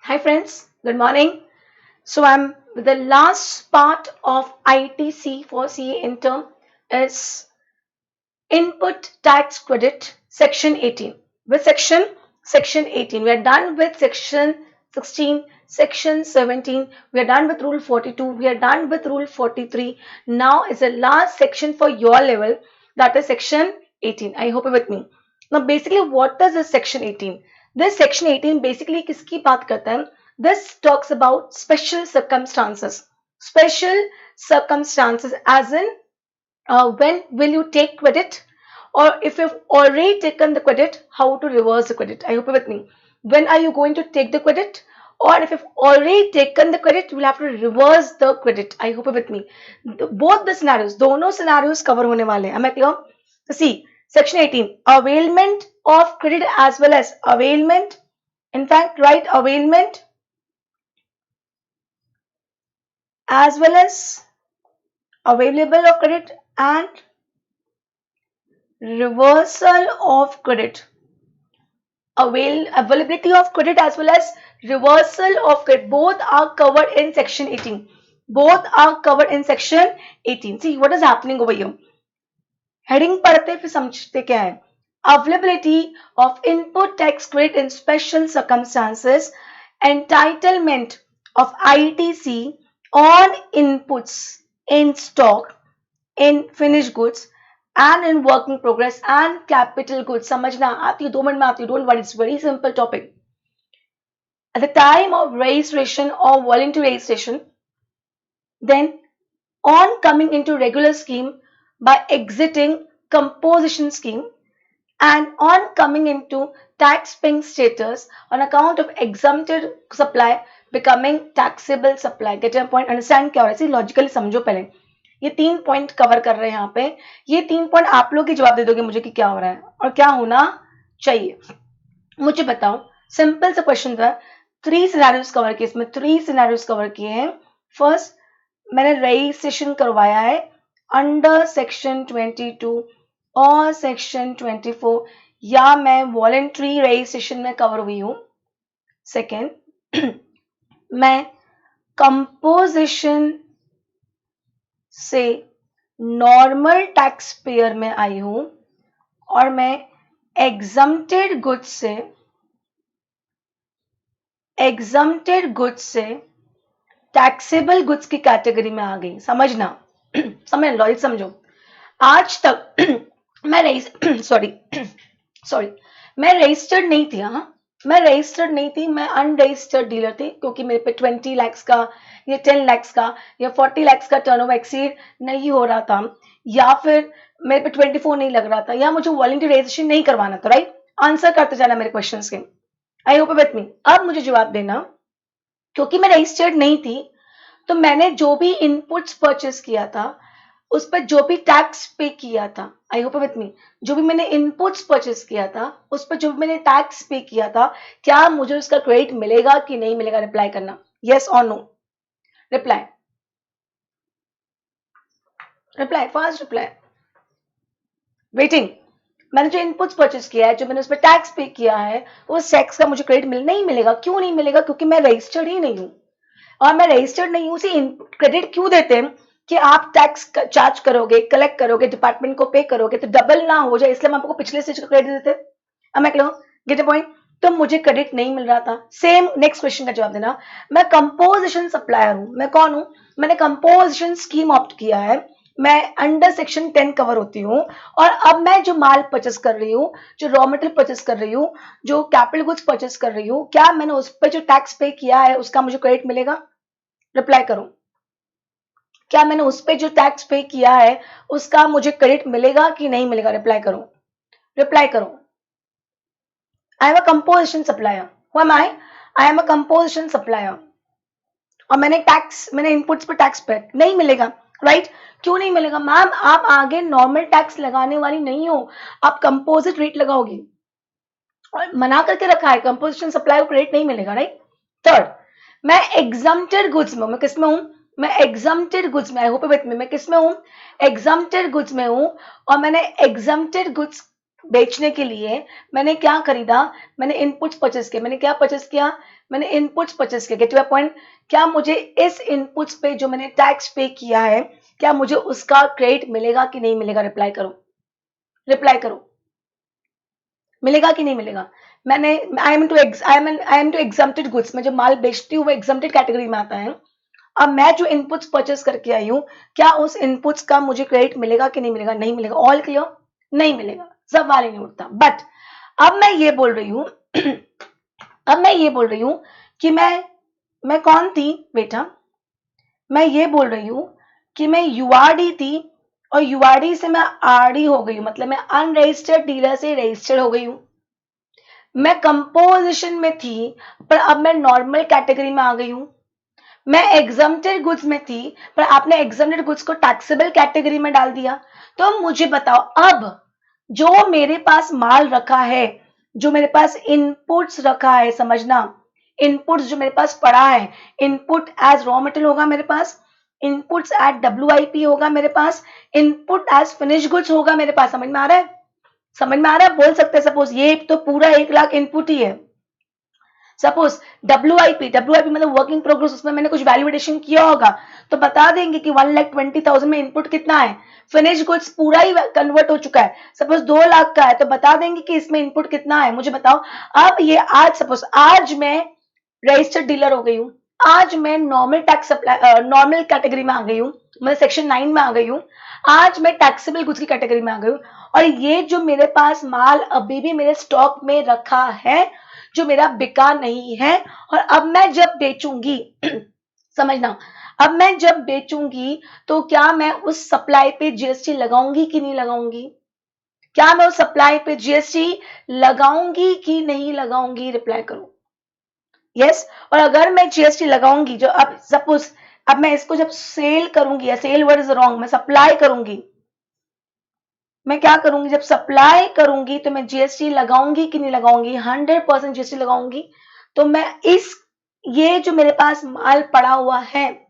Hi friends, good morning. So I'm the last part of ITC for CA intern is input tax credit section 18. With section 18, we are done with section 16, section 17, we are done with rule 42, we are done with rule 43. Now is the last section for your level, that is section 18. I hope you're with me. Now basically what is this section 18? This section 18 basically किसकी बात करता है? This talks about special circumstances. Special circumstances as in when will you take credit, or if you've already taken the credit, how to reverse the credit. I hope you're with me. When are you going to take the credit, or if you've already taken the credit, you will have to reverse the credit. I hope you're with me. Both the scenarios, दोनों scenarios cover होने वाले हैं. Am I clear? So see, section 18, availment of credit as well as availment. In fact, write availment as well as available of credit and reversal of credit. Availability of credit as well as reversal of credit, both are covered in section 18. Both are covered in section 18. See what is happening over here. Heading पढ़ते फिर समझते क्या है. Availability of input tax credit in special circumstances, entitlement of ITC on inputs in stock, in finished goods and in work in progress and capital goods. समझना आती है, 2 minute में आती है, don't worry, it's very simple topic. At the time of registration or voluntary registration, then on coming into regular scheme by exiting composition scheme, and on coming into tax paying status on account of exempted supply becoming taxable supply. Get your point? Understand क्या हो रहा है? Logically समझो पहले. ये 3 point cover कर रहे हैं यहाँ पे. ये 3 पॉइंट आप लोग ही जवाब दे दोगे मुझे कि क्या हो रहा है और क्या होना चाहिए. मुझे बताओ. सिंपल सा क्वेश्चन था. 3 सिनेरियोस कवर किए, इसमें 3 सिनेरियोस कवर किए हैं. फर्स्ट, मैंने रजिस्ट्रेशन करवाया है अंडर सेक्शन 22 और सेक्शन 24, या मैं वॉलेंट्री रजिस्ट्रेशन में कवर हुई हूं. सेकेंड, मैं कंपोजिशन से नॉर्मल टैक्स पेयर में आई हूं और मैं एग्जम्प्टेड गुड्स से टैक्सेबल गुड्स की कैटेगरी में आ गई. समझना, समझ लॉजिक समझो. आज तक मैं मैं रजिस्टर्ड नहीं थी. मैं रजिस्टर्ड नहीं थी, मैं अनरजिस्टर्ड डीलर थी, क्योंकि मेरे पे 20 लाख का या 10 लाख का या 40 लाख का टर्नओवर एक्सीड नहीं हो रहा था, या फिर मेरे पे 24 नहीं लग रहा था, या मुझे वॉलंटरी रजिस्ट्रेशन नहीं करवाना था. राइट, आंसर करते जाना मेरे क्वेश्चंस के. आई होप विथ मी. अब मुझे जवाब देना. क्योंकि मैं रजिस्टर्ड नहीं थी, तो मैंने जो भी इनपुट्स परचेस किया था उस पर जो भी टैक्स पे किया था, आई होप विथ मी, जो भी मैंने इनपुट्स परचेस किया था उस पर जो भी मैंने टैक्स पे किया था, क्या मुझे उसका क्रेडिट मिलेगा कि नहीं मिलेगा? रिप्लाई करना, यस और no. Reply, fast reply. Waiting. मैंने जो इनपुट्स परचेस किया है, जो मैंने उस पर टैक्स पे किया है, उस टैक्स का मुझे क्रेडिट नहीं मिलेगा. क्यों नहीं मिलेगा? क्योंकि मैं रजिस्टर्ड ही नहीं हूं. और मैं रजिस्टर्ड नहीं हूं, उसे क्रेडिट क्यों देते हैं कि आप टैक्स चार्ज करोगे, कलेक्ट करोगे, डिपार्टमेंट को पे करोगे तो डबल ना हो जाए, इसलिए हम आपको पिछले स्टेज का क्रेडिट देते हैं. अब मैं गेट अ पॉइंट. तो मुझे क्रेडिट नहीं मिल रहा था. सेम नेक्स्ट क्वेश्चन का जवाब देना. मैं कंपोजिशन सप्लायर हूं. मैं कौन हूं? मैंने कंपोजिशन स्कीम ऑप्ट किया है. मैं अंडर सेक्शन 10 कवर होती हूँ, और अब मैं जो माल परचेस कर रही हूँ, जो रॉ मटेरियल परचेस कर रही हूँ, जो कैपिटल गुड्स परचेस कर रही हूँ, क्या मैंने उस पर जो टैक्स पे किया है उसका मुझे क्रेडिट मिलेगा? रिप्लाई करो. क्या मैंने उस पे जो टैक्स पे किया है उसका मुझे क्रेडिट मिलेगा कि नहीं मिलेगा? रिप्लाई करो, रिप्लाई करो. I am a composition supplier. Who am I? I am a composition supplier. और मैंने इनपुट्स पे टैक्स पे नहीं मिलेगा. राइट, क्यों नहीं मिलेगा? मैम आप आगे नॉर्मल टैक्स लगाने वाली नहीं हो, आप कंपोजिट रेट लगाओगी, और मना करके रखा है कंपोजिशन सप्लाई को क्रेडिट नहीं मिलेगा. राइट. थर्ड, मैं एग्जम्प्टेड गुड्स में. मैं किस में हूं? मैं एग्जम्प्टेड गुड्स में. आई होप विथ मी. मैं किस में हूं? एग्जम्प्टेड गुड्स में हूं, और मैंने एग्जम्प्टेड गुड्स बेचने के लिए मैंने क्या खरीदा, मैंने इनपुट्स परचेस किए। मैंने क्या परचेस किया, मैंने इनपुट्स परचेस किया। Gate your point. क्या मुझे इस इनपुट्स पे जो मैंने टैक्स पे किया है, क्या मुझे उसका क्रेडिट मिलेगा कि नहीं मिलेगा? रिप्लाई करो, रिप्लाई करो, मिलेगा कि नहीं मिलेगा? मैंने I am to exempted goods, मैं जो माल बेचती हूँ वो एग्जम्प्टेड कैटेगरी में आता है। अब मैं जो इनपुट्स परचेस करके आई हूँ, क्या उस इनपुट्स का मुझे क्रेडिट मिलेगा कि नहीं मिलेगा? नहीं मिलेगा। All clear? नहीं मिलेगा, सवाल ही नहीं उठता। बट अब मैं ये बोल रही हूँ अब मैं ये बोल रही हूँ कि मैं कौन थी बेटा? मैं ये बोल रही हूँ कि मैं यूआरडी थी और यूआरडी से मैं आरडी हो गई हूँ, मतलब मैं अनरजिस्टर्ड डीलर से रजिस्टर्ड हो गई हूँ। मैं कंपोजिशन में थी पर अब मैं नॉर्मल कैटेगरी में आ गई हूँ। मैं एग्जम्प्टेड गुड्स में थी पर आपने एग्जम्प्टेड गुड्स को टैक्सेबल कैटेगरी में डाल दिया। तो मुझे बताओ, अब जो मेरे पास माल रखा है, जो मेरे पास इनपुट्स रखा है, समझना, इनपुट्स जो मेरे पास पड़ा है, इनपुट एज रॉ मटेरियल होगा मेरे पास, इनपुट्स एट WIP होगा मेरे पास, इनपुट एज फिनिश गुड्स होगा मेरे पास। समझ में आ रहा है? समझ में आ रहा है? बोल सकते हैं सपोज ये तो पूरा 1 लाख इनपुट ही है। सपोज WIP मतलब वर्क इन प्रोग्रेस, उसमें मैंने कुछ वैल्यूएशन किया होगा तो बता देंगे कि 1,20,000 में इनपुट कितना है। फिनिश गुड्स पूरा ही कन्वर्ट हो चुका है, सपोज 2 लाख का है तो बता देंगे कि इसमें इनपुट कितना है। मुझे बताओ, अब ये आज सपोज आज मैं रजिस्टर्ड डीलर हो गई हूँ, आज मैं normal tax supply normal category में आ गई हूँ, मैं सेक्शन 9 में आ गई हूँ, आज मैं टैक्सेबल गुड्स की कैटेगरी में आ गई हूँ। और ये जो मेरे पास माल अभी भी मेरे स्टॉक में रखा है, जो मेरा बिका नहीं है, और अब मैं जब बेचूंगी समझना, अब मैं जब बेचूंगी तो क्या मैं उस सप्लाई पे जीएसटी लगाऊंगी कि नहीं लगाऊंगी? क्या मैं उस सप्लाई पे जीएसटी लगाऊंगी कि नहीं लगाऊंगी? रिप्लाई करो यस। और अगर मैं जीएसटी लगाऊंगी, जो अब सपोज अब मैं इसको जब सेल करूंगी, या सेल वर्ड इज रॉन्ग, मैं सप्लाई करूंगी, मैं क्या करूंगी, जब सप्लाई करूंगी तो मैं जीएसटी लगाऊंगी कि नहीं लगाऊंगी? 100% जीएसटी लगाऊंगी। तो मैं इस ये जो मेरे पास माल पड़ा हुआ है,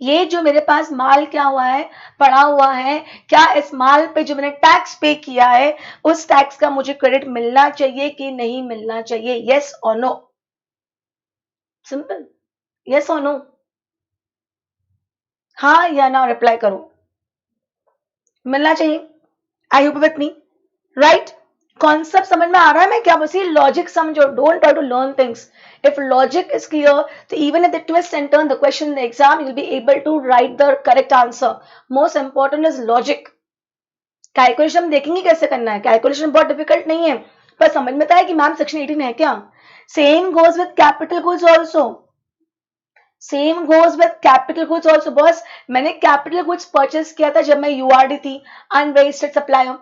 ये जो मेरे पास माल क्या हुआ है, पड़ा हुआ है, क्या इस माल पे जो मैंने टैक्स पे किया है उस टैक्स का मुझे क्रेडिट मिलना चाहिए कि नहीं मिलना चाहिए? यस और नो, सिंपल, यस और नो, हाँ या ना रिप्लाई करो। मिलना चाहिए। I hope with me, right? Concept समझ में आ रहा है? मैं क्या बस ये लॉजिक समझो, don't try to learn things. If logic is clear, so even if they twist and turn the question in the exam, you'll be able to write the correct answer. Most important is logic. Calculation हम देखेंगे कैसे करना है, calculation बहुत difficult नहीं है, पर समझ में आता है कि मैम सेक्शन 18 है क्या। Same goes with capital goods also, same goes with capital goods also. Boss, मैंने कैपिटल गुड्स परचेस किया था जब मैं यूआरडी थी, अनरजिस्टर्ड सप्लायर।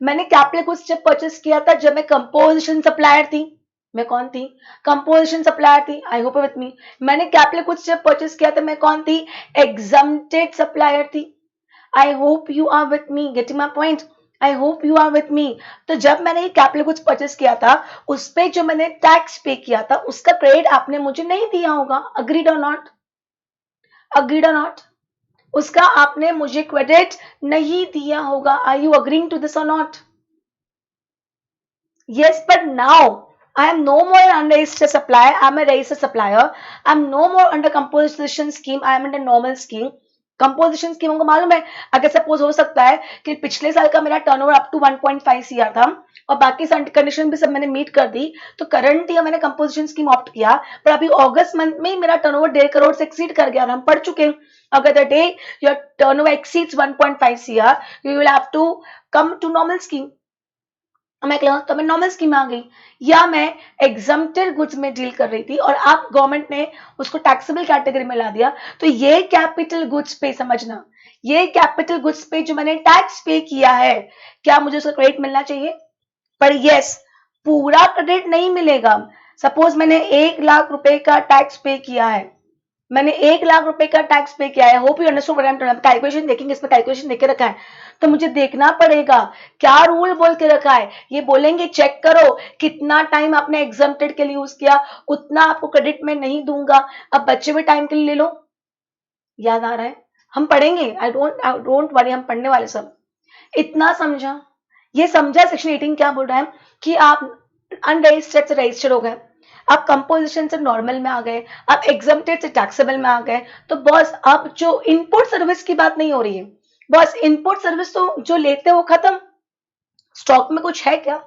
मैंने कैपिटल गुड्स जब परचेस किया था जब मैं कंपोजिशन सप्लायर थी। मैं कौन थी? कंपोजिशन सप्लायर थी। आई होप विथ मी। मैंने कैपिटल गुड्स जब परचेस किया था मैं कौन थी? एग्जम्प्टेड सप्लायर थी। I hope you are with me, getting my point? I hope you are with me. तो जब मैंने ये कैपिटल गुड्स परचेस किया था, उस पे जो मैंने टैक्स पे किया था उसका क्रेडिट आपने मुझे नहीं दिया होगा। अग्रीड और नॉट? अग्रीड और नॉट? उसका आपने मुझे क्रेडिट नहीं दिया होगा। Are you agreeing to this और not? Yes, but now I am no more under registered supplier. I am a registered supplier. I am no more under composition scheme. I am under normal scheme. Composition scheme को मालूम है, अगर suppose हो सकता है कि पिछले साल का मेरा टर्नओवर अप टू 1.5 CR था और बाकी कंडीशन भी सब मैंने मीट कर दी, तो करंट ईयर मैंने कंपोजिशन स्कीम ऑप्ट किया, पर अभी अगस्त मंथ में ही मेरा टर्नओवर 1.5 करोड़ से एक्सीड कर गया और हम पढ़ चुके हैं, अगर the day your turnover exceeds 1.5 CR you will have to come to normal scheme. मैं क्लियर? तो मैं नॉर्मल स्कीम में आ गई, या मैं एग्जम्प्टेड गुड्स में डील कर रही थी और आप गवर्नमेंट ने उसको टैक्सेबल कैटेगरी में ला दिया। तो ये कैपिटल गुड्स पे, समझना, ये कैपिटल गुड्स पे जो मैंने टैक्स पे किया है, क्या मुझे उसका क्रेडिट मिलना चाहिए? पर यस, पूरा क्रेडिट नहीं मिलेगा। सपोज मैंने 1 लाख रुपए का टैक्स पे किया है, मैंने 1 लाख रुपए का टैक्स पे किया है। Hope you understood what I am telling. Calculation देखेंगे, इसमें कैलकुलेशन देके रखा है, तो मुझे देखना पड़ेगा क्या रूल बोल के रखा है। ये बोलेंगे चेक करो कितना टाइम आपने एग्जम्प्टेड के लिए यूज किया, उतना आपको क्रेडिट में नहीं दूंगा, अब बच्चे हुए टाइम के लिए ले लो। याद आ रहा है? हम पढ़ेंगे, आई डोंट वरी, हम पढ़ने वाले सब। इतना समझा? ये समझा सेक्शन 18 क्या बोल रहा है कि आप अनरजिस्टर्ड से रजिस्टर्ड हो गए, आप कंपोजिशन से नॉर्मल में आ गए, आप एग्जम्प्टेड से टैक्सेबल में आ गए, तो बॉस अब जो इनपुट सर्विस की बात नहीं हो रही है, बॉस इनपुट सर्विस तो जो लेते हैं वो खत्म, स्टॉक में कुछ है क्या?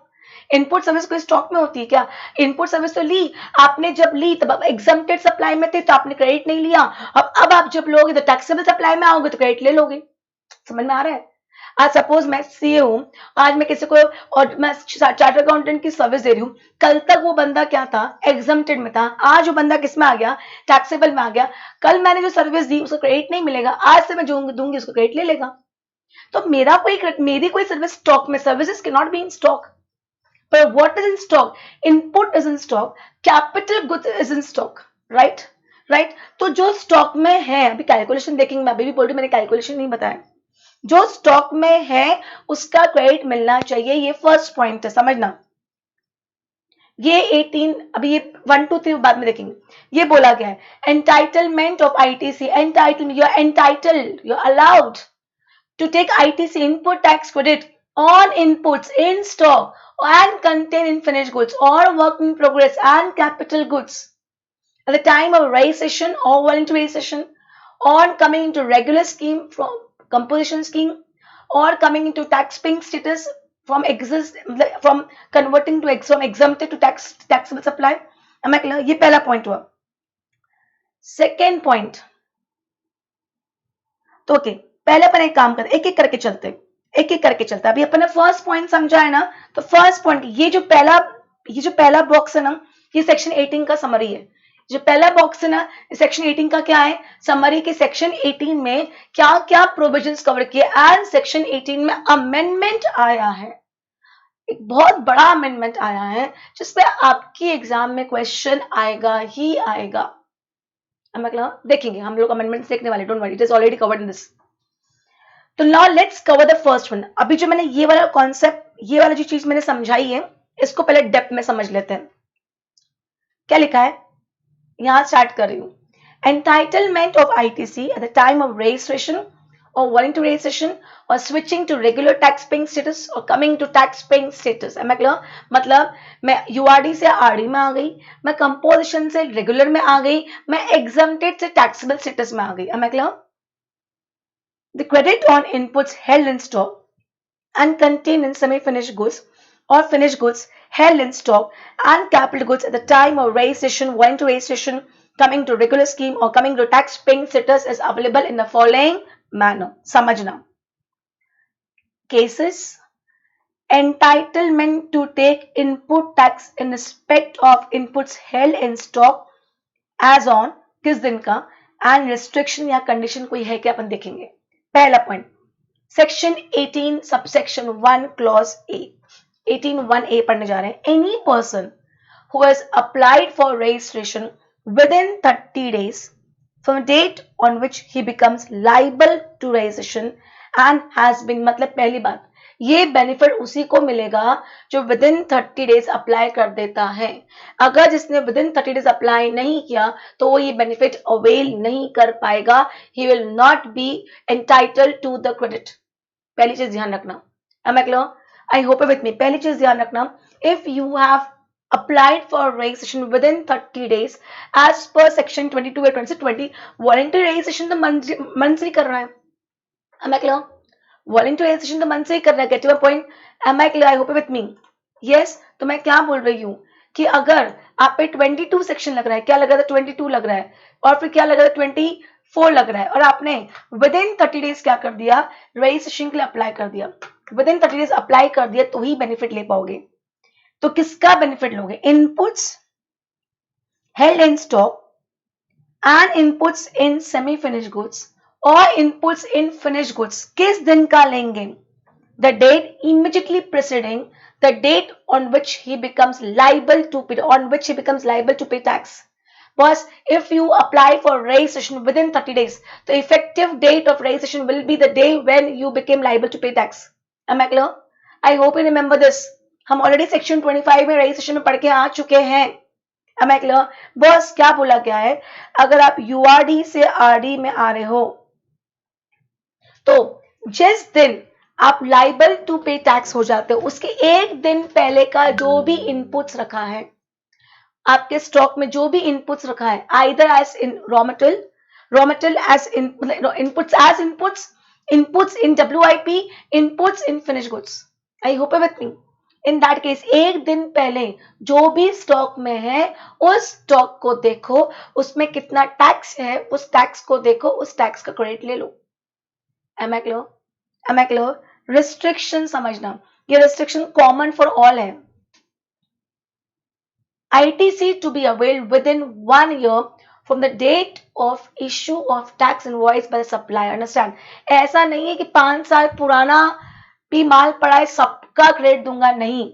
इनपुट सर्विस कोई स्टॉक में होती है क्या? इनपुट सर्विस तो ली आपने, जब ली तब आप एग्जम्प्टेड सप्लाई में थे तो आपने क्रेडिट नहीं लिया, अब आप जब लोगे तो टैक्सेबल सप्लाई में आओगे तो क्रेडिट ले लोगे। समझ में आ रहा है? आज सपोज मैं सीए हूं, आज मैं किसी को और मैं चार्टर्ड अकाउंटेंट की सर्विस दे रही हूँ, कल तक वो बंदा क्या था, एग्जम्प्टेड में था, आज वो बंदा किस में आ गया, टैक्सेबल में आ गया। कल मैंने जो सर्विस दी उसको क्रेडिट नहीं मिलेगा, आज से मैं जो दूंगी उसको क्रेडिट ले लेगा। तो मेरी कोई सर्विस स्टॉक में, services can not be in stock. पर what is in stock? Input is in stock, capital goods is in stock, right? Right, तो जो स्टॉक में है, अभी कैलकुलेशन देखेंगे, मैं अभी भी बोल रही हूँ, मैंने कैलकुलेशन नहीं बताया, जो स्टॉक में है उसका क्रेडिट मिलना चाहिए, ये फर्स्ट पॉइंट है, समझना। ये 18, अभी ये 1 2 3 बाद में देखेंगे। ये बोला गया है entitlement of ITC, entitlement, you are entitled, you are allowed to take ITC input tax credit on inputs in stock and contain in finished goods or work in progress and capital goods at the time of realization or voluntary realization, on coming into regular scheme from composition scheme, or coming into tax paying status from converting to from exempted to taxable supply. am I clear? ये पहला point हुआ। Second point, तो okay, पहले अपन एक काम करते, एक एक करके चलते, एक एक करके चलते। अभी अपन ने फर्स्ट पॉइंट समझा है ना, तो फर्स्ट पॉइंट, ये जो पहला बॉक्स है ना, ये सेक्शन 18 का समरी है। जो पहला बॉक्स है ना, सेक्शन 18 का क्या है, समरी के सेक्शन 18 में क्या क्या प्रोविजंस कवर किए, एंड सेक्शन 18 में अमेंडमेंट आया है, एक बहुत बड़ा अमेंडमेंट आया है जिसपे आपकी एग्जाम में क्वेश्चन आएगा ही आएगा। मतलब देखेंगे हम लोग, अमेंडमेंट्स देखने वाले, don't worry, it is already covered in this. तो now let's cover the first one. अभी जो मैंने ये वाला कॉन्सेप्ट, ये वाला जो चीज मैंने समझाई है, इसको पहले डेप्थ में समझ लेते हैं। क्या लिखा है, यहां स्टार्ट कर रही हूं। Entitlement of ITC at the time of registration or voluntary registration or switching to regular tax paying status or coming to tax paying status। am I clear? मतलब मैं यूआरडी से आरडी में आ गई, मैं कंपोजिशन से रेगुलर में आ गई, मैं एग्जम्प्टेड से टैक्सेबल स्टेटस में आ गई। am I clear? The credit on inputs held in stock and contained in semi-finished goods or finished goods held in stock and capital goods at the time of registration, voluntary registration, coming to regular scheme or coming to tax paying status is available in the following manner। समझना, cases, entitlement to take input tax in respect of inputs held in stock as on किस दिन का, and restriction या condition कोई है क्या, अपन देखेंगे। पहला point, section 18 subsection 1 clause A, 18(1)(a) पढ़ने जा रहे हैं। Any person who has applied for registration within 30 days from the date on which he becomes liable to registration and has been, मतलब पहली बात, ये बेनिफिट उसी को मिलेगा जो विदिन 30 डेज अप्लाई कर देता है। अगर जिसने विदिन 30 डेज अप्लाई नहीं किया तो वो ये बेनिफिट अवेल नहीं कर पाएगा, he will not be entitled to the credit. पहली चीज ध्यान रखना, am I clear? I hope with me। पहली चीज ध्यान रखना, if you have applied for registration within 30 days as per section 22 and 20, voluntary registration तो मन से ही कर रहा है। am I clear? voluntary registration तो मन से ही कर रहा है। get your point? am I clear? I hope with me। yes, तो मैं क्या बोल रही हूँ कि अगर आप पे 22 सेक्शन लग रहा है, क्या लग रहा था, 22 लग रहा है, और फिर क्या लग रहा है, 24 लग रहा है, और आपने विदिन 30 डेज क्या कर दिया, रजिस्ट्रेशन के लिए अप्लाई कर दिया, विदिन 30 डेज अप्लाई कर दिया, तो ही बेनिफिट ले पाओगे। तो किसका बेनिफिट लोगे, inputs held in stock and inputs in semi finished goods और इनपुट्स इन फिनिश्ड गुड्स किस दिन का लेंगे, the date immediately preceding the date on which he becomes liable to pay tax। Boss, if you apply for registration within 30 days, the effective date of registration will be the day when you became liable to pay tax। am I clear? I hope you remember this। हम already section 25 में registration में पढ़ के आ चुके हैं। am I clear? Boss क्या बोला गया है, अगर आप यूआरडी से आरडी में आ रहे हो तो जिस दिन आप लाइबल टू पे टैक्स हो जाते हो। उसके एक दिन पहले का जो भी इनपुट्स रखा है आपके स्टॉक में, जो भी इनपुट्स रखा है, either as in raw material as in inputs inputs in WIP, inputs in finish goods. I hope with me. In that case एक दिन पहले जो भी स्टॉक में है उस स्टॉक को देखो, उसमें कितना टैक्स है उस टैक्स को देखो, उस टैक्स का क्रेडिट ले लो। Am I clear? Am I clear? Restriction समझना, ये रिस्ट्रिक्शन कॉमन फॉर ऑल है। ITC to be availed within 1 year from the date of issue of tax invoice by the supplier. Understand? ऐसा नहीं है कि 5 साल पुराना भी माल पड़ा है सबका क्रेडिट दूंगा, नहीं।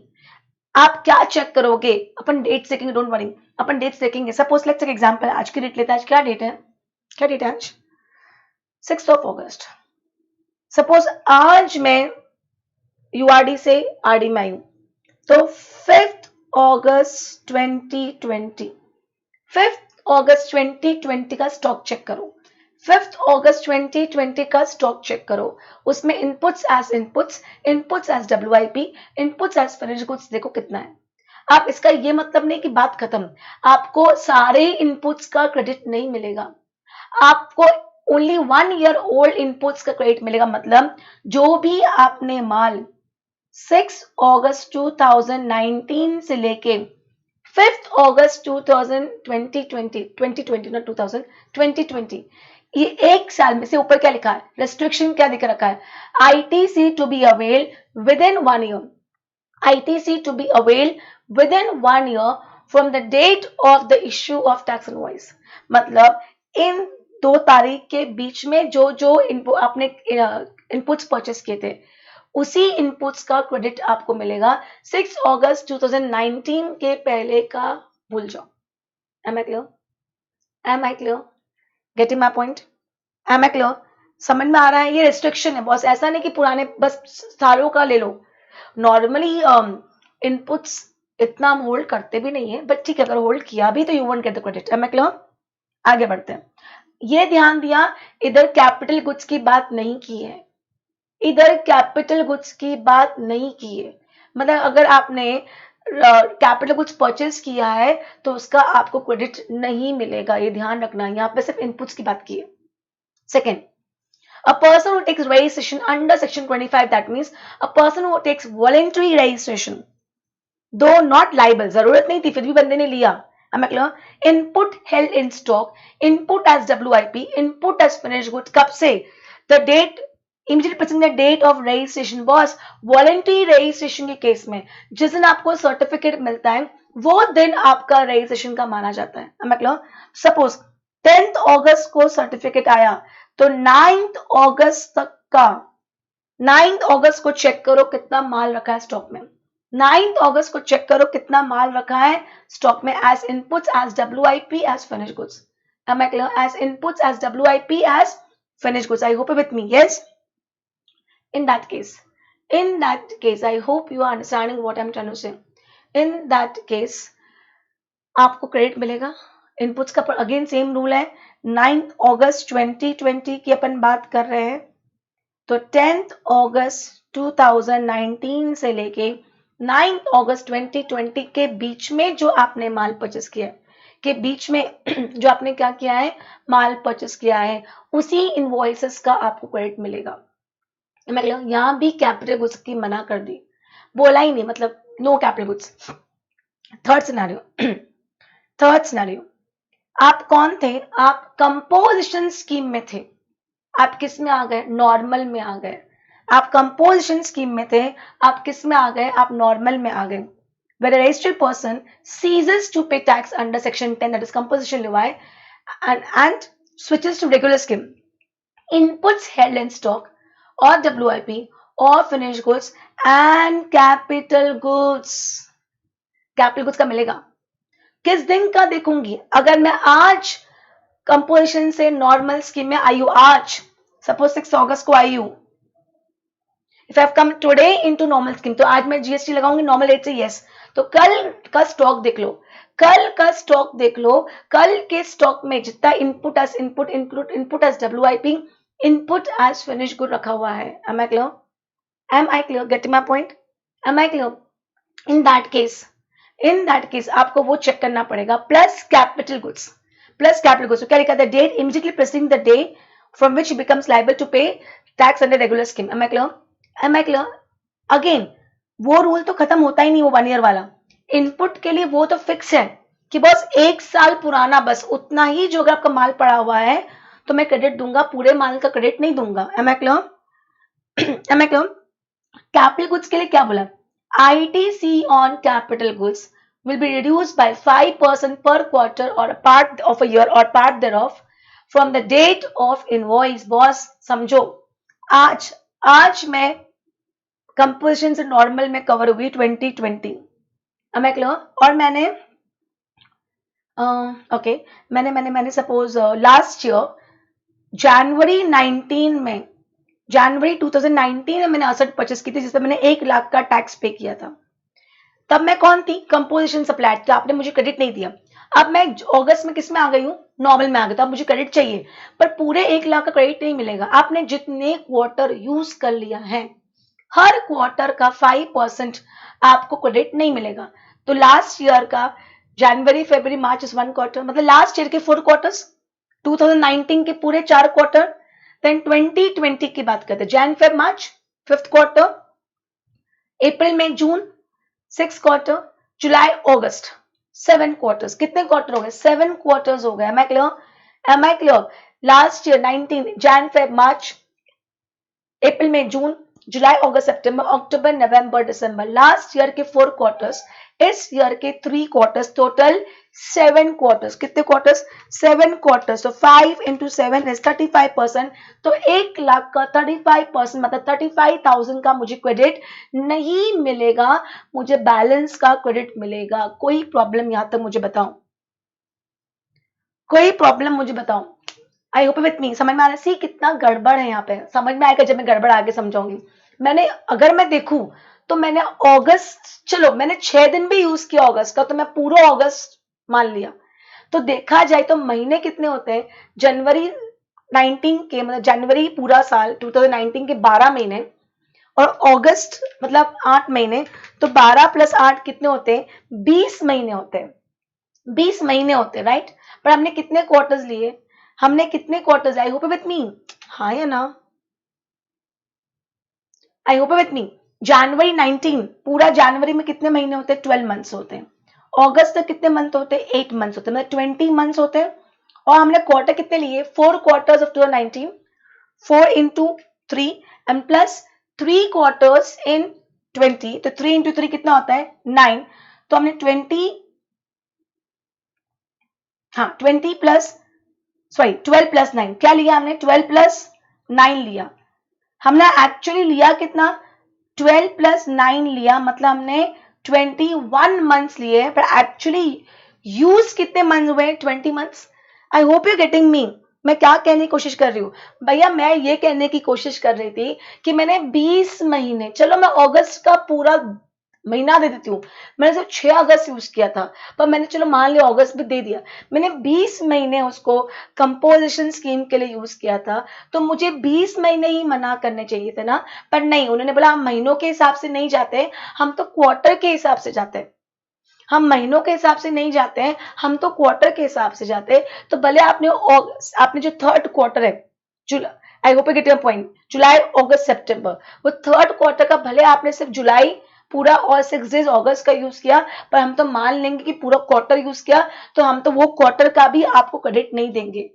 आप क्या चेक करोगे? अपन डेट देखेंगे, डोंट वरी, अपन डेट्स देखेंगे। सपोज लेट्स टेक एग्जांपल, आज की डेट लेते हैं। आज क्या डेट है? क्या डेट है आज? 6 अगस्त। सपोज आज मैं URD से RD में आई हूं, तो 5 अगस्त 2020, 5 अगस्त 2020 का स्टॉक चेक करो। 5 अगस्त 2020 का स्टॉक चेक करो, उसमें inputs as inputs, inputs as WIP, inputs as finish goods देखो कितना है। आप इसका ये मतलब नहीं कि बात खत्म, आपको सारे इनपुट्स का क्रेडिट नहीं मिलेगा, आपको ओनली 1 ईयर ओल्ड इनपुट्स का क्रेडिट मिलेगा। मतलब जो भी आपने माल 6 अगस्त 2019 से लेके 5 अगस्त 2020, ये एक साल में से ऊपर क्या लिखा है? रेस्ट्रिक्शन क्या दिख रखा है? ITC to be avail within 1 year, ITC to be avail within 1 year from the date of the issue of tax invoice. मतलब इन 2 तारीख के बीच में जो जो आपने इनपुट्स परचेस किए थे, उसी इनपुट्स का क्रेडिट आपको मिलेगा। 6 अगस्त 2019 के पहले का भूल जाओ। Am I clear? Am I clear? Getting my point? Am I clear? समझ में आ रहा है? ये रिस्ट्रिक्शन है बॉस, ऐसा नहीं कि पुराने बस सालों का ले लो। नॉर्मली इनपुट्स इतना हम होल्ड करते भी नहीं है, बट ठीक है, अगर होल्ड किया भी तो you won't get the credit. Am I clear? आगे बढ़ते हैं। ये ध्यान दिया, इधर कैपिटल गुड्स की बात नहीं की है, इधर कैपिटल गुड्स की बात नहीं की है। मतलब अगर आपने कैपिटल गुड्स परचेज किया है तो उसका आपको क्रेडिट नहीं मिलेगा, ये ध्यान रखना। यहाँ पे सिर्फ इनपुट्स की बात की है। Second, a person who takes registration under section 25, that means a person who takes voluntary registration, though not liable, जरूरत नहीं थी फिर भी बंदे ने लिया। Input held in stock, input as WIP, input as finish goods, कब से? The date immediate preceding the date of registration. Boss voluntary registration के केस में जिस दिन आपको सर्टिफिकेट मिलता है वो दिन आपका रजिस्ट्रेशन का माना जाता है। सपोज 10 अगस्त को सर्टिफिकेट आया तो 9 अगस्त तक का, 9 अगस्त को चेक करो कितना माल रखा है स्टॉक में। 9 अगस्त को चेक करो कितना माल रखा है स्टॉक में as inputs as WIP as finish goods. Am I clear? As inputs as WIP as finished goods. I hope you're with me. Yes. In that case, I hope you are understanding what I'm trying to say. In that case, आपको credit मिलेगा inputs का। Again same rule है, 9 अगस्त 2020 की अपन बात कर रहे हैं, तो 10 अगस्त 2019 से लेके 9 अगस्त 2020 के बीच में जो आपने माल परचेस किया है, के बीच में जो आपने क्या किया है, माल परचेस किया है, उसी इनवॉइसेस का आपको क्रेडिट मिलेगा। मतलब यहाँ भी कैपिटल गुड्स की मना कर दी, बोला ही नहीं, मतलब no capital goods. Third scenario, आप कौन थे? आप कंपोजिशन स्कीम में थे। आप किस में आ गए? नॉर्मल में आ गए। आप कंपोजिशन स्कीम में थे, आप किस में आ गए? आप नॉर्मल में आ गए। Where a registered person ceases to pay tax under section 10, that is composition levy, and switches to regular scheme, inputs held in stock or WIP or finished goods and capital goods का मिलेगा। किस दिन का देखूंगी? अगर मैं आज composition से नॉर्मल स्कीम में आई हूं, आज सपोज 6 अगस्त को आई हूं, if I have come today into normal scheme, तो आज मैं GST लगाऊंगी नॉर्मल रेट से, यस। तो कल का स्टॉक देख लो, कल के स्टॉक में जितना input as WIP, input as finish good रखा हुआ है। Am I clear? Am I clear? Getting my point? Am I clear? In that case आपको वो चेक करना पड़ेगा. Plus capital goods. तो क्या लिखा था? Date immediately preceding the day from which becomes liable to pay tax under regular scheme. Am I clear? Again वो rule तो खत्म होता ही नहीं, वो 1 ईयर वाला. इनपुट के लिए वो तो फिक्स है कि बस 1 साल पुराना, बस उतना ही जो अगर आपका माल पड़ा हुआ है तो मैं क्रेडिट दूंगा, पूरे माल का क्रेडिट नहीं दूंगा. Am I clear? Capital goods के लिए क्या बोला? ITC on capital goods will be reduced by 5% per quarter or a part of a year or part thereof from the date of invoice. Boss समझो, आज मैं composition से normal में cover हुई 2020. मैं क्लियर? और मैंने मैंने सपोज लास्ट ईयर जनवरी 2019 में मैंने असेट परचेस की थी जिसपे मैंने 1 लाख का टैक्स पे किया था. तब मैं कौन थी? कंपोजिशन सप्लायर थी. आपने मुझे क्रेडिट नहीं दिया. अब मैं अगस्त में किस में आ गई हूँ? नॉर्मल में आ गई. तो अब मुझे क्रेडिट चाहिए, पर पूरे 1 लाख का क्रेडिट नहीं मिलेगा. आपने जितने क्वार्टर यूज कर लिया है, हर क्वार्टर का 5% आपको क्रेडिट नहीं मिलेगा. तो लास्ट ईयर का जनवरी फरवरी मार्च इज 1 क्वार्टर, मतलब लास्ट ईयर के 4 क्वार्टर्स, 2019 के पूरे 4 क्वार्टर. देन 2020 की बात करते हैं. Jan Feb March 5th quarter, अप्रैल मई जून 6 क्वार्टर, जुलाई अगस्त 7 क्वार्टर्स. कितने क्वार्टर हो गए? 7 क्वार्टर्स हो गए. Am I clear? Last year 19 Jan Feb March अप्रैल मई जून जुलाई अगस्त सितंबर अक्टूबर नवंबर दिसंबर. लास्ट ईयर के 4 क्वार्टर्स, इस ईयर के 3 क्वार्टर्स, टोटल 7 क्वार्टर्स. कितने क्वार्टर्स? 7 क्वार्टर्स. तो 5 into 7 is 35%. तो 1 लाख का 35% मतलब 35,000 का मुझे क्रेडिट नहीं मिलेगा, मुझे बैलेंस का क्रेडिट मिलेगा. कोई प्रॉब्लम यहां तक मुझे बताओ? कोई प्रॉब्लम मुझे बताओ? आई होप विथ मी. समझ में आ रहा है? सी कितना गड़बड़ है यहाँ पे. समझ में आएगा जब मैं गड़बड़ आगे समझाऊंगी. अगर मैं देखूं तो मैंने अगस्त, चलो मैंने 6 दिन भी यूज किया अगस्त का, तो मैं पूरा अगस्त मान लिया. तो देखा जाए तो महीने कितने होते हैं? जनवरी 19 के मतलब जनवरी पूरा साल 2019 के 12 महीने और अगस्त मतलब 8 महीने. तो 12 + 8 कितने होते हैं? 20 महीने होते हैं. 20 महीने होते हैं, राइट? पर हमने कितने क्वार्टर्स लिए? आई होप विथ मी. हाँ या ना? आई होप विथ मी. जनवरी 19 पूरा जनवरी में कितने महीने होते हैं? 12 मंथ्स होते हैं. अगस्त तक कितने मंथ होते हैं? 8 मंथ्स होते हैं, मतलब 20 मंथ्स होते हैं. और हमने क्वार्टर कितने लिए? 4 quarters of 2019, 4 into 3 and plus 3 quarters in 20. तो 3 into 3 कितना होता है? 9. तो हमने 12 plus 9 क्या लिया हमने? 12 plus 9 लिया. हमने एक्चुअली लिया कितना? 12 plus 9 लिया, मतलब हमने 21 मंथ्स लिए, पर एक्चुअली यूज कितने मंथ हुए? 20 months. I hope you getting me. मैं क्या कहने की कोशिश कर रही हूँ भैया? मैं ये कहने की कोशिश कर रही थी कि मैंने 20 महीने, चलो मैं अगस्त का पूरा महीना दे देती हूँ, मैंने सिर्फ 6 अगस्त यूज किया था, पर मैंने चलो मान लिया अगस्त भी दे दिया, मैंने 20 महीने उसको कंपोजिशन स्कीम के लिए यूज किया था, तो मुझे 20 महीने ही मना करने चाहिए थे ना. पर नहीं, उन्होंने बोला हम महीनों के हिसाब से नहीं जाते, हम तो क्वार्टर के हिसाब से जाते हैं. हम महीनों के हिसाब से नहीं जाते हैं, हम तो क्वार्टर के हिसाब से जाते हैं. तो भले आपने जो 3rd क्वार्टर है, I hope you get your point, जुलाई अगस्त सितंबर, वो 3rd क्वार्टर का भले आपने सिर्फ जुलाई पूरा और 6 डेज अगस्त का यूज किया, पर हम तो मान लेंगे कि पूरा क्वार्टर यूज किया, तो हम तो वो क्वार्टर का भी आपको क्रेडिट नहीं देंगे.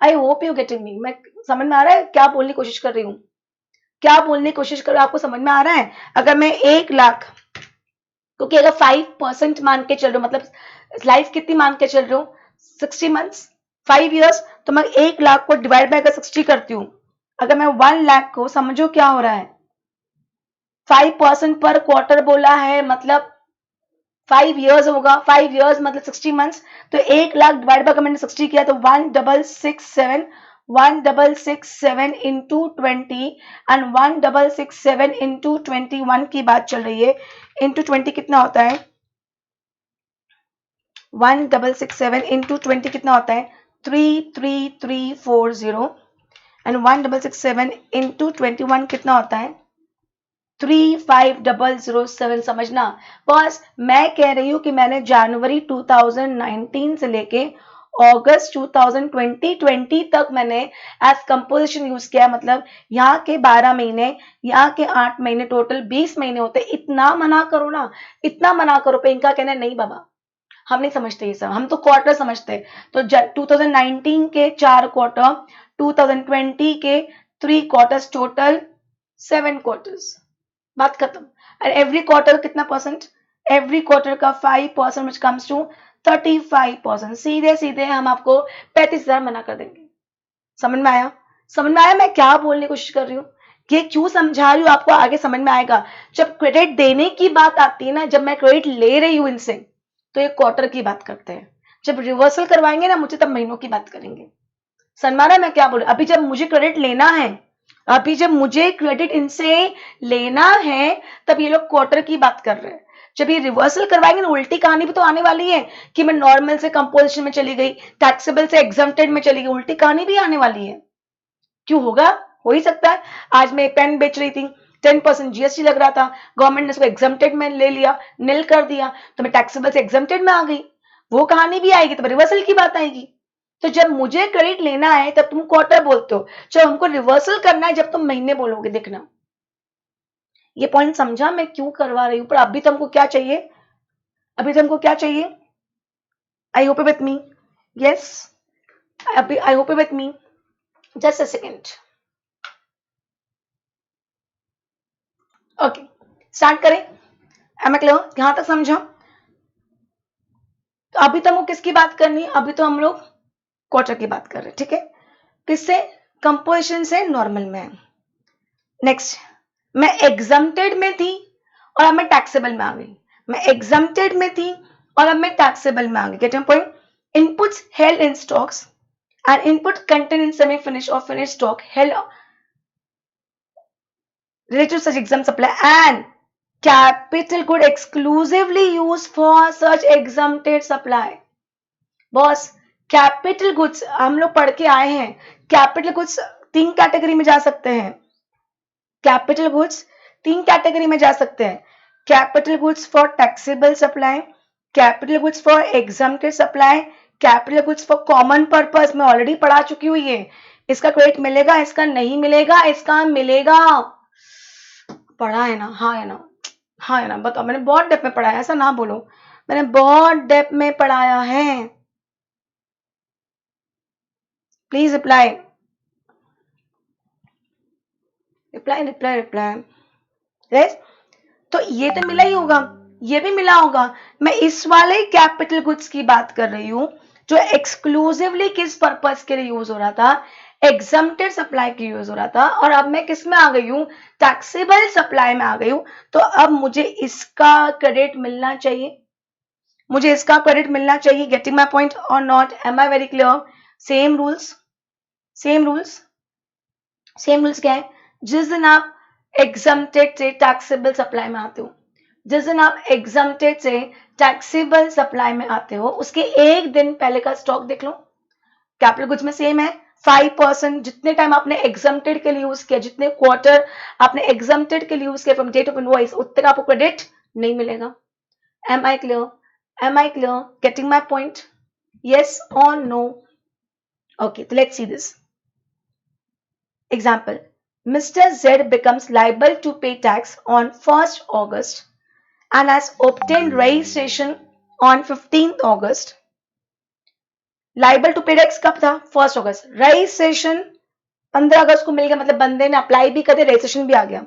आई होप यू गेटिंग मी. मैं समझ में आ रहा है क्या बोलने की कोशिश कर रही हूँ? आपको समझ में आ रहा है? अगर मैं 1 लाख, क्योंकि अगर 5% मान के चल रहे हो, मतलब लाइफ कितनी मान के चल रहे हो? 60 मंथ्स, 5 इयर्स, तो मैं 1 लाख को डिवाइड बाय 60 करती हूँ. अगर मैं 1 लाख को, समझो क्या हो रहा है, 5% पर क्वार्टर बोला है, मतलब 5 इयर्स होगा. 5 इयर्स मतलब 60 मंथ्स. तो 1 लाख डिवाइड बाय मैंने 60 किया, तो 1667 into 20 and 1667 into 21 की बात चल रही है. into 20 कितना होता है? 1667 into 20 कितना होता है? 33340. and 1667 into 21 कितना होता है? 35,007 समझना। बस मैं कह रही हूँ कि मैंने जनवरी 2019 से लेके अगस्त 2020 तक मैंने एज कंपोजिशन यूज किया, मतलब यहाँ के 12 महीने, यहाँ के 8 महीने, टोटल 20 महीने होते। इतना मना करो ना, इतना मना करो पे इनका कहना है नहीं बाबा हम नहीं समझते ये सब, हम तो क्वार्टर समझते। तो 2019 के 4 क्वार्टर, 2020 के 3 क्वार्टर्स, टोटल 7 क्वार्टर्स, बात खत्म। एंड एवरी क्वार्टर कितना परसेंट, एवरी क्वार्टर का 5% विच कम्स टू 35%। सीधे सीधे हम आपको 35,000 मना कर देंगे। समझ में आया? समझ में आया मैं क्या बोलने की कोशिश कर रही हूँ? ये क्यों समझा रही हूँ आपको, आगे समझ में आएगा। जब क्रेडिट देने की बात आती है ना, जब मैं क्रेडिट ले रही हूँ इनसे, तो ये क्वार्टर की बात करते हैं। जब रिवर्सल करवाएंगे ना मुझे, तब महीनों की बात करेंगे। समझ में आ रहा है मैं क्या बोल रही हूँ? अभी जब मुझे क्रेडिट लेना है, अभी जब मुझे क्रेडिट इनसे लेना है, तब ये लोग क्वार्टर की बात कर रहे हैं। जब ये रिवर्सल करवाएंगे ना, उल्टी कहानी भी तो आने वाली है कि मैं नॉर्मल से कंपोजिशन में चली गई, टैक्सेबल से एग्जम्प्टेड में चली गई, उल्टी कहानी भी आने वाली है। क्यों होगा? हो ही सकता है। आज मैं पेन बेच रही थी, 10% जीएसटी लग रहा था, गवर्नमेंट ने उसको एग्जम्प्टेड में ले लिया, निल कर दिया, तो मैं टैक्सेबल से एग्जम्प्टेड में आ गई। वो कहानी भी आएगी, तो रिवर्सल की बात आएगी। तो जब मुझे क्रेडिट लेना है तब तुम क्वार्टर बोलते हो, जब हमको रिवर्सल करना है जब तुम महीने बोलोगे। देखना ये पॉइंट समझा मैं क्यों करवा रही हूँ। पर अभी तुमको क्या चाहिए, अभी तुमको क्या चाहिए? I hope with me, yes, अभी I hope with me, just a second. Okay start करें। Am clear? यहां तक समझा? तो अभी तो हमको किसकी बात करनी है? अभी तो हम लोग क्वार्टर की बात कर रहे हैं, ठीक है? किससे? कंपोजिशन से नॉर्मल में। नेक्स्ट, मैं एग्जम्प्टेड में थी और अब मैं टैक्सेबल में आ गई। मैं एग्जम्प्टेड में थी और अब मैं टैक्सेबल में आ गई। Gate your point? Inputs held in stocks and input content in semi-finished or finished stock held related to such exam supply and capital good exclusively used for such exempted supply। Boss capital goods हम लोग पढ़ के आए हैं, capital goods 3 category में जा सकते हैं। कैपिटल गुड्स 3 कैटेगरी में जा सकते हैं। Capital goods for taxable supply, capital goods for exempted supply, capital goods for common purpose. मैं ऑलरेडी पढ़ा चुकी हुई है। इसका क्रेडिट मिलेगा, इसका नहीं मिलेगा, इसका मिलेगा। पढ़ा है ना? हाँ है ना? हाँ है ना? बताओ, मैंने बहुत डेप्थ में पढ़ाया, ऐसा ना बोलो, मैंने बहुत डेप्थ में पढ़ाया है। Please reply, reply reply reply. Right, तो ये तो मिला ही होगा, ये भी मिला होगा। मैं इस वाले कैपिटल गुड्स की बात कर रही हूँ जो एक्सक्लूसिवली किस पर्पस के लिए यूज हो रहा था? एग्जम्प्टेड सप्लाई के यूज हो रहा था। और अब मैं किस में आ गई हूँ? टैक्सेबल सप्लाई में आ गई हूँ। तो अब मुझे इसका क्रेडिट मिलना चाहिए, मुझे इसका क्रेडिट मिलना चाहिए। गेटिंग माई पॉइंट और not? Am I very clear? Same rules, same rules, same rules क्या है? जिस दिन आप एग्जम्प्टेड से टैक्सेबल सप्लाई में आते हो, जिस दिन आप एग्जम्प्टेड से टैक्सेबल सप्लाई में आते हो, उसके एक दिन पहले का स्टॉक देख लो। कैपिटल गुड्स में सेम है, 5% जितने टाइम आपने एग्जम्प्टेड के लिए यूज किया, जितने क्वार्टर आपने एग्जम्प्टेड के लिए यूज किया फ्रॉम डेट ऑफ इनवॉइस, उतने का आपको क्रेडिट नहीं मिलेगा। Am I clear? Am I clear? Getting my point? yes or no? Okay, so let's see this example. Mr. Z becomes liable to pay tax on 1st August and has obtained registration on 15th August. Liable to pay tax कब था? 1st अगस्त। Registration 15 अगस्त को मिल गया, मतलब बंदे ने apply भी कर दिया, रजिस्ट्रेशन भी आ गया।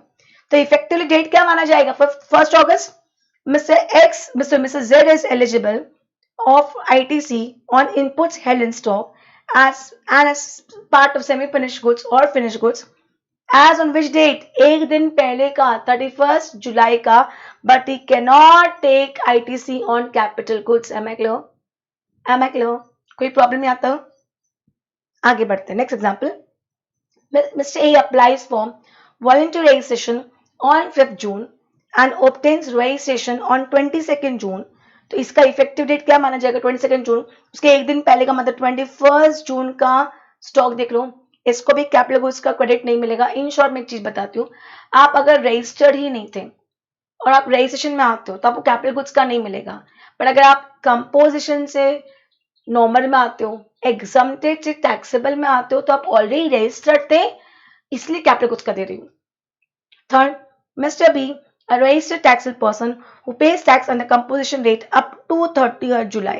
तो इफेक्टिवली डेट क्या माना जाएगा? 1st August. Mr. Z is eligible of ITC on inputs held in stock as part of semi-finished goods or finished goods as on which date? एक दिन पहले का, 31st जुलाई का। but he cannot take ITC on capital goods। am I clear? am I clear? कोई problem नहीं आता? आगे बढ़ते हैं। Next example, Mr. A applies for voluntary registration on 5th June and obtains registration on 22nd June। तो इसका effective date क्या माना जाएगा? 22nd जून। उसके एक दिन पहले का मतलब 21st जून का स्टॉक देख लो। इसको भी कैपिटल गुड्स का क्रेडिट नहीं मिलेगा। इन शॉर्ट मैं एक चीज बताती हूँ, आप अगर रजिस्टर्ड ही नहीं थे और आप रजिस्ट्रेशन में आते हो तो आपको कैपिटल गुड्स का नहीं मिलेगा। पर अगर आप कंपोजिशन से नॉर्मल में आते हो, एग्जम्प्टेड से टैक्सेबल में आते हो, तो आप ऑलरेडी रजिस्टर्ड थे, इसलिए कैपिटल गुड्स का दे रही हूँ। Third, mister B, a registered taxable person who pays tax on the composition rate up to 30th July.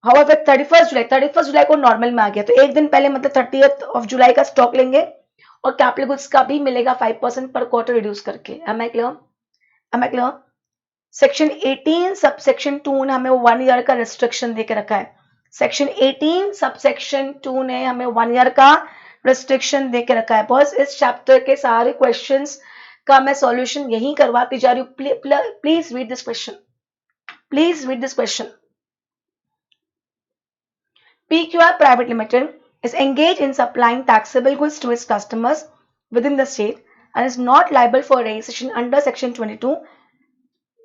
However, 31st जुलाई को नॉर्मल में आ गया, तो एक दिन पहले मतलब 30th of जुलाई का स्टॉक लेंगे और कैपिटल गुड्स का भी मिलेगा 5% पर क्वार्टर रिड्यूस करके। Am I clear? Am I clear? Section 18 subsection 2 ने हमें 1 ईयर का रिस्ट्रिक्शन देके रखा है। सेक्शन 18 सबसेक्शन 2 ने हमें 1 ईयर का रिस्ट्रिक्शन देके रखा है। बस इस चैप्टर के सारे क्वेश्चंस का मैं सॉल्यूशन यही करवाती जा रही हूँ। Please read this question, please read this question. PQR Private Limited is engaged in supplying taxable goods to its customers within the state and is not liable for registration under section 22,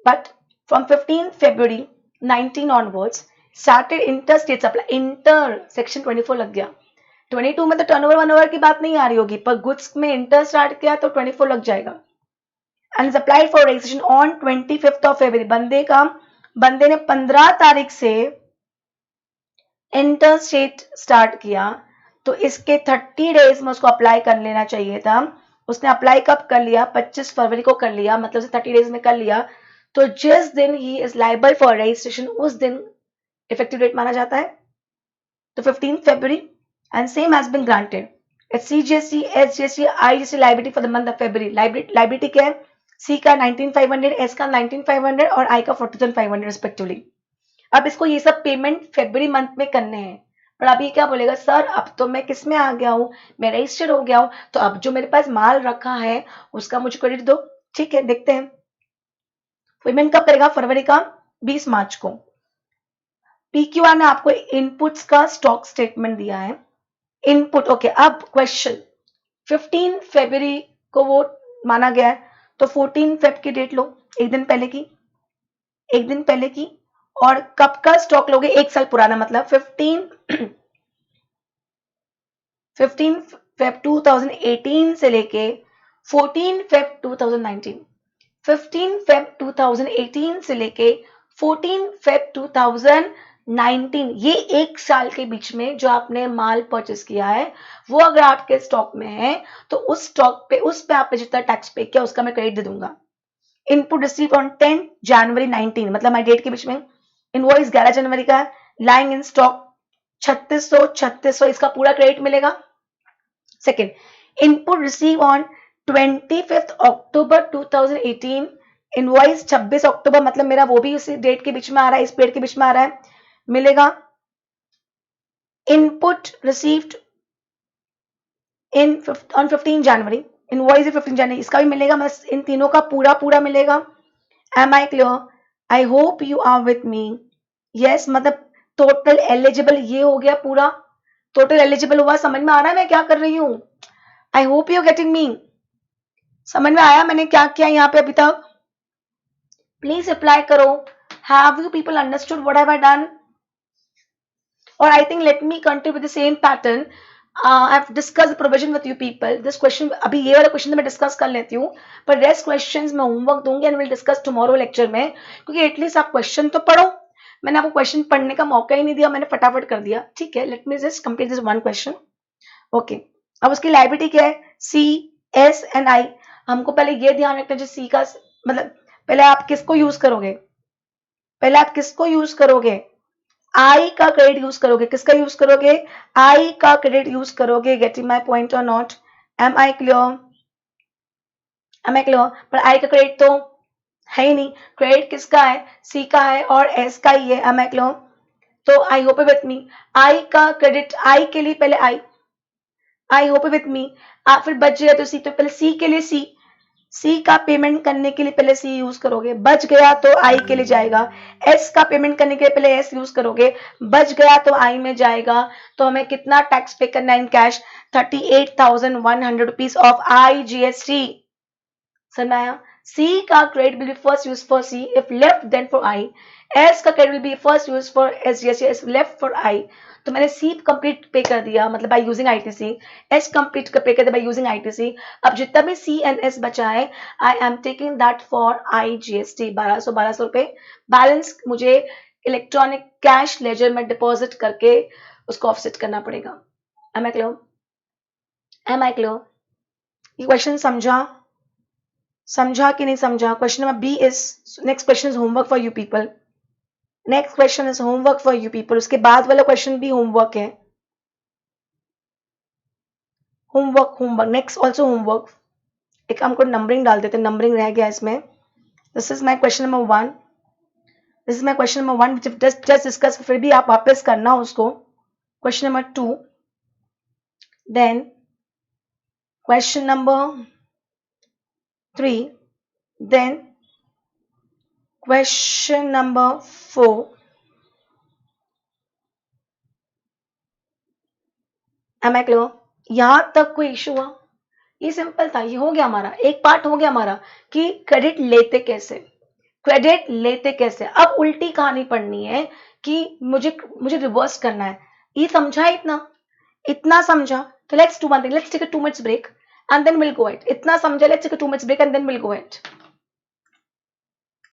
but from 15 February 19 onwards started interstate supply। Inter section 24 लग गया, 22 में तो turnover वनओवर की बात नहीं आ रही होगी, पर गुड्स में इंटर स्टार्ट किया तो 24 लग जाएगा। and is applied for registration on 25th of February। बंदे ने 15 तारीख से इंटर स्टेट स्टार्ट किया, तो इसके 30 डेज में उसको अप्लाई कर लेना चाहिए था। उसने अप्लाई कब कर लिया? 25 फरवरी को कर लिया, मतलब से 30 डेज में कर लिया। तो जिस दिन ही इज लाइबल फॉर रजिस्ट्रेशन उस दिन इफेक्टिव डेट माना जाता है, तो 15 फरवरी। And same has been granted. It's CGST, SGST, IGST liability for the month of February. Liability क्या है? C का 19,500, S का 19,500 और I का 40,500 रिस्पेक्टिवली। अब इसको ये सब पेमेंट फरवरी मंथ में करने हैं, पर अब ये क्या बोलेगा, सर अब तो मैं किस में आ गया हूँ, मैं रजिस्टर्ड हो गया हूँ, तो अब जो मेरे पास माल रखा है उसका मुझे क्रेडिट दो। ठीक है, देखते हैं पेमेंट कब करेगा, फरवरी का 20 मार्च को। PQR ने आपको इनपुट्स का स्टॉक स्टेटमेंट दिया है, इनपुट। ओके, अब क्वेश्चन 15 फरवरी को वो माना गया है, तो 14 फेब की डेट लो, एक दिन पहले की, एक दिन पहले की। और कब का स्टॉक लोगे? एक साल पुराना, मतलब 15 फेब 2018 से लेके 14 फेब 2019, 15 फेब 2018 से लेके 14 फेब 2019, ये एक साल के बीच में जो आपने माल परचेस किया है, वो अगर आपके स्टॉक में है तो उस स्टॉक पे, उस पे आपने जितना टैक्स पे किया उसका मैं क्रेडिट दे दूंगा। इनपुट रिसीव ऑन 10 जनवरी 19, मतलब हमारी डेट के बीच में। इनवॉइस 11 जनवरी का है। लाइंग इन स्टॉक 3600, इसका पूरा क्रेडिट मिलेगा। Second, input receive on 25 October 2018, invoice 26 अक्टूबर, मतलब मेरा वो भी उसी डेट के बीच में आ रहा है, इस पीरियड के बीच में आ रहा है, मिलेगा। Input received on 15 January, invoice 15 January, इसका भी मिलेगा, मतलब इन तीनों का पूरा मिलेगा। Am I clear? I hope you are with me. Yes, मतलब टोटल एलिजिबल ये हो गया, पूरा टोटल एलिजिबल हुआ। समझ में आ रहा है मैं क्या कर रही हूँ? आई होप यू गेटिंग मी। समझ में आया मैंने क्या किया यहाँ पे अभी तक? प्लीज रिप्लाई करो, have you people understood what have I done? और I think let me continue with the same pattern. I have discuss provision with you people. This question, अभी ये वाला क्वेश्चन तो मैं डिस्कस कर लेती हूँ, पर रेस्ट क्वेश्चंस मैं होमवर्क दूंगी and will discuss tomorrow lecture में, क्योंकि एटलीस्ट आप क्वेश्चन तो पढ़ो। मैंने आपको क्वेश्चन पढ़ने का मौका ही नहीं दिया, मैंने फटाफट कर दिया। ठीक है, let me just complete this one question. Okay, अब उसकी लायबिलिटी क्या है? C, S and I। हमको पहले ये ध्यान रखना है, C का मतलब पहले आप किसको यूज करोगे? पहले आप किसको यूज करोगे? I का क्रेडिट यूज करोगे। किसका यूज करोगे? I का क्रेडिट यूज करोगे। गेटिंग माई पॉइंट और not? Am I clear? Am I clear? पर I का क्रेडिट तो है ही नहीं। क्रेडिट किसका है? C का है और S का ही है। Am I clear? तो I hope with me, I का क्रेडिट, I के लिए पहले I होप विथ मी, फिर बच गया तो C, तो पहले C के लिए C का पेमेंट करने के लिए पहले C यूज करोगे, बच गया तो I के लिए जाएगा। S का पेमेंट करने के लिए पहले S यूज करोगे, बच गया तो I में जाएगा। तो हमें कितना टैक्स पे करना है in cash? 38,100 rupees of IGST। समझ में आया? C का credit will be first used for C if left then for I. S का credit will be first used for S, yes yes left for I. तो मैंने C complete पे कर दिया मतलब by using ITC, S complete पे कर दिया by using ITC. अब जितना भी C and S बचा है I am taking that for IGST 1200 रुपए. बैलेंस मुझे इलेक्ट्रॉनिक कैश लेजर में डिपॉजिट करके उसको ऑफसेट करना पड़ेगा. Am I clear? Am I clear? ये क्वेश्चन समझा कि नहीं समझा? Question number B is next question is homework for you people. Next question is homework for you people. उसके बाद वाला क्वेश्चन भी होमवर्क है. Homework next also homework. एक हमको नंबरिंग डाल देते, नंबरिंग रह गया इसमें. This is my question number 1. This is my question number 1 just discuss. फिर भी आप वापस करना उसको. Question number 2. Then question number 3. Then question number 4. Am I clear? यहां तक कोई इशू हुआ? ये सिंपल था, ये हो गया हमारा एक पार्ट हो गया हमारा कि क्रेडिट लेते कैसे. अब उल्टी कहानी पढ़नी है कि मुझे रिवर्स करना है. ये समझा इतना समझा. तो let's do one thing. Let's take a 2 minutes break and then we'll go ahead. इतना समझा, let's take a 2 minutes break and then we'll go ahead.